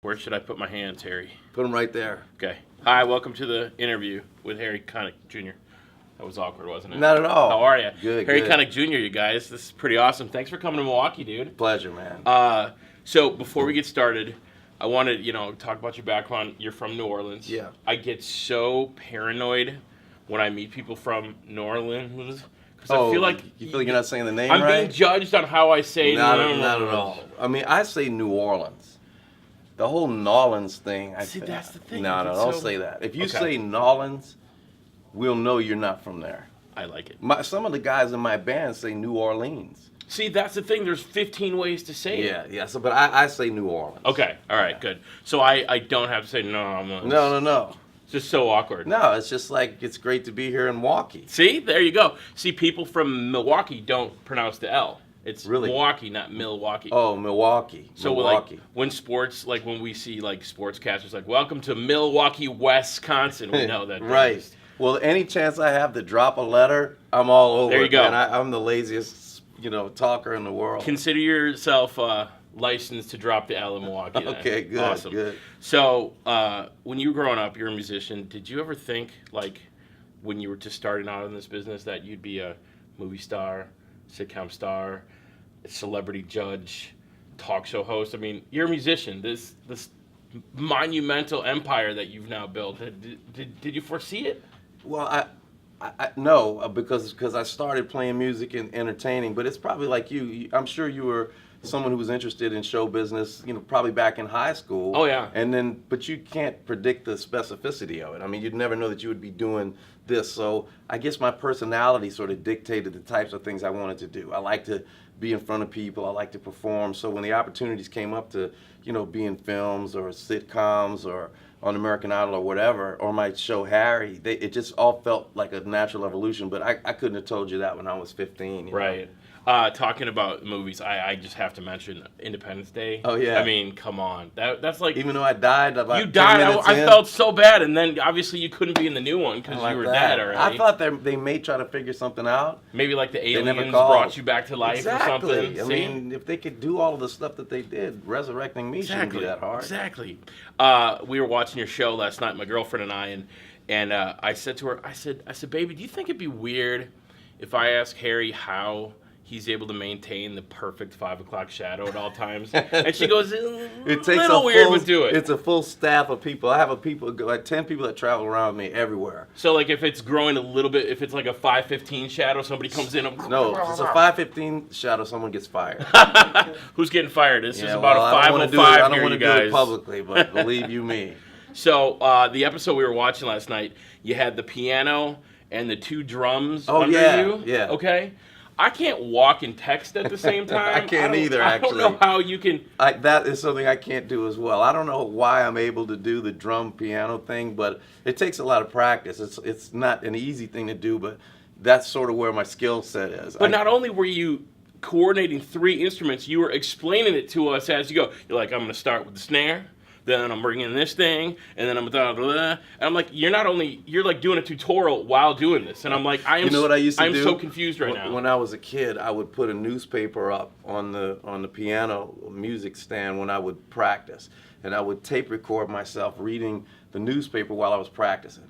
Where should I put my hands, Harry? Put them right there. Okay. Hi, welcome to the interview with Harry Connick Jr. That was awkward, wasn't it? Not at all. How are you? Good, Harry good. Connick Jr., you guys. This is pretty awesome. Thanks for coming to Milwaukee, dude. Pleasure, man. So before we get started, I want to, talk about your background. You're from New Orleans. Yeah. I get so paranoid when I meet people from New Orleans because I feel like you feel like you're not saying the name I'm right? being judged on how I say Not at all. I mean, I say New Orleans. The whole Nolans thing. See, that's the thing. No, don't say that. If you Okay. say Nolans, we'll know you're not from there. I like it. Some of the guys in my band say New Orleans. See, that's the thing. There's 15 ways to say it. Yeah. So, but I say New Orleans. Okay. All right. Good. So I don't have to say no. No. It's just so awkward. No, it's just like it's great to be here in Milwaukee. See, there you go. See, people from Milwaukee don't pronounce the L. It's Really? Milwaukee, not Milwaukee. Oh, Milwaukee. So Milwaukee. when we see sportscasters like, welcome to Milwaukee, Wisconsin, we know that. Right. Well, any chance I have to drop a letter, I'm all over. There you go. And I'm the laziest, talker in the world. Consider yourself licensed to drop the L in Milwaukee. Then. Okay, good. Awesome. Good. So when you were growing up, you're a musician. Did you ever think, when you were just starting out in this business, that you'd be a movie star, sitcom star, celebrity judge, talk show host? I mean, you're a musician. This monumental empire that you've now built. Did you foresee it? Well, I no, because I started playing music and entertaining, but it's probably like you. I'm sure you were someone who was interested in show business, probably back in high school. Oh, yeah. But you can't predict the specificity of it. I mean, you'd never know that you would be doing this. So I guess my personality sort of dictated the types of things I wanted to do. I like to be in front of people. I like to perform. So when the opportunities came up to, be in films or sitcoms or on American Idol or whatever, or my show Harry, it just all felt like a natural evolution. But I couldn't have told you that when I was 15. Right. Talking about movies, I just have to mention Independence Day. Oh, yeah. I mean, come on. That's like... Even though I died about You 10 died. minutes I in. felt so bad, and then obviously you couldn't be in the new one because Like you were that. dead already. I thought they may try to figure something out. Maybe like the never aliens called. brought you back to life Exactly. or something. I See? mean, if they could do all of the stuff that they did, resurrecting me shouldn't be that hard. Exactly. We were watching your show last night, my girlfriend and I, and I said to her, I said, baby, do you think it'd be weird if I ask Harry how he's able to maintain the perfect 5 o'clock shadow at all times? And she goes, It takes little weird, but do it. It's a full staff of people. I have like 10 people that travel around me everywhere. So like if it's growing a little bit, if it's like a 5:15 shadow, somebody comes in. No, if it's a 5:15 shadow, someone gets fired. Who's getting fired? This is Yeah, about well, a 5:05 I don't here, want you to do guys. it publicly, but believe you me. So the episode we were watching last night, you had the piano and the 2 drums under you. Yeah. Okay. I can't walk and text at the same time. I can't either, actually. I don't know how you can. That is something I can't do as well. I don't know why I'm able to do the drum piano thing, but it takes a lot of practice. It's not an easy thing to do, but that's sort of where my skill set is. But not only were you coordinating 3 instruments, you were explaining it to us as you go. You're like, I'm going to start with the snare. Then I'm bringing this thing, and then I'm blah, blah, blah. And I'm like, you're like doing a tutorial while doing this. And I'm like, You know what I used to do? I'm so confused right now. When I was a kid, I would put a newspaper up on the piano music stand when I would practice. And I would tape record myself reading the newspaper while I was practicing.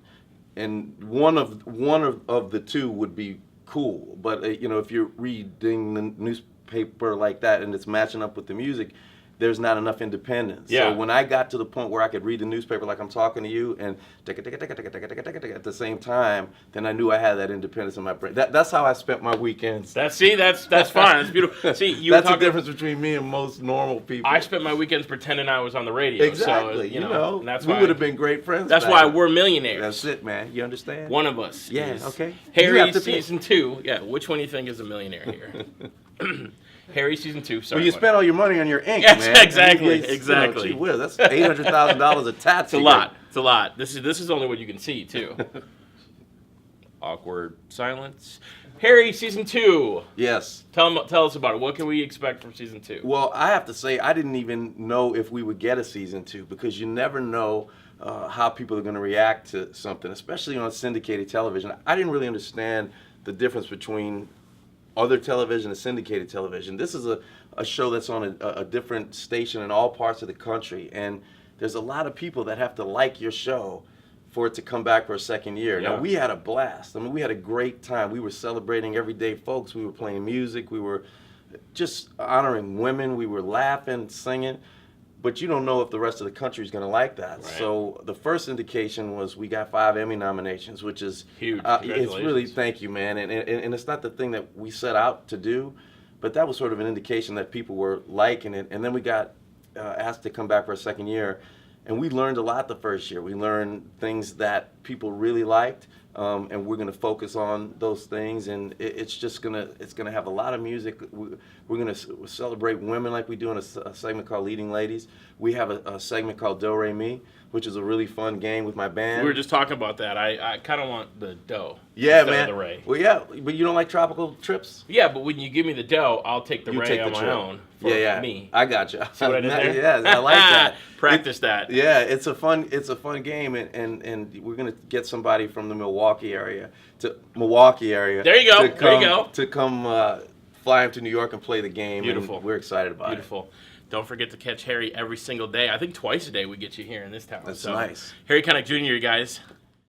And one of the 2 would be cool. But if you're reading the newspaper like that and it's matching up with the music, there's not enough independence. Yeah. So when I got to the point where I could read the newspaper like I'm talking to you and at the same time, then I knew I had that independence in my brain. That's how I spent my weekends. That's fine. That's beautiful. See, That's the difference between me and most normal people. I spent my weekends pretending I was on the radio. Exactly. So, and that's we why would have been great friends. That's back why then. we're millionaires. That's it, man. You understand? One of us. Yeah. Is Okay. You Harry have to pick. season 2. Yeah. Which one do you think is a millionaire here? Harry season 2. Sorry. Well, you spent all your money on your ink, Yes, man. exactly, You know, exactly. gee whiz, that's $800,000 a tattoo. It's a lot. It's a lot. This is only what you can see too. Awkward silence. Harry season 2. Yes. Tell us about it. What can we expect from season 2? Well, I have to say, I didn't even know if we would get a season 2 because you never know how people are going to react to something, especially on syndicated television. I didn't really understand the difference between other television and syndicated television. This is a show that's on a different station in all parts of the country, and there's a lot of people that have to like your show for it to come back for a second year. Yeah. Now, we had a blast. I mean, we had a great time. We were celebrating everyday folks. We were playing music. We were just honoring women. We were laughing, singing. But you don't know if the rest of the country is going to like that. Right. So the first indication was we got 5 Emmy nominations, which is huge. It's really, thank you, man. And it's not the thing that we set out to do, but that was sort of an indication that people were liking it. And then we got asked to come back for a second year, and we learned a lot the first year. We learned things that people really liked, and we're going to focus on those things. And it's gonna have a lot of music. We're going to celebrate women like we do in a segment called Leading Ladies. We have a segment called Do Re Mi, which is a really fun game with my band. We were just talking about that. I kind of want the dough. Yeah, instead man. Of the Ray. Well, yeah, but you don't like tropical trips? Yeah, but when you give me the dough, I'll take the You Ray take on the my trip. own for me. I got you. See what I did there? Yeah, I like that. Practice that. Yeah, it's a fun game, and we're gonna get somebody from the Milwaukee area. There you go. To come fly him to New York and play the game. Beautiful. And we're excited about Beautiful. Don't forget to catch Harry every single day. I think twice a day we get you here in this town. That's so, nice. Harry Connick Jr., you guys.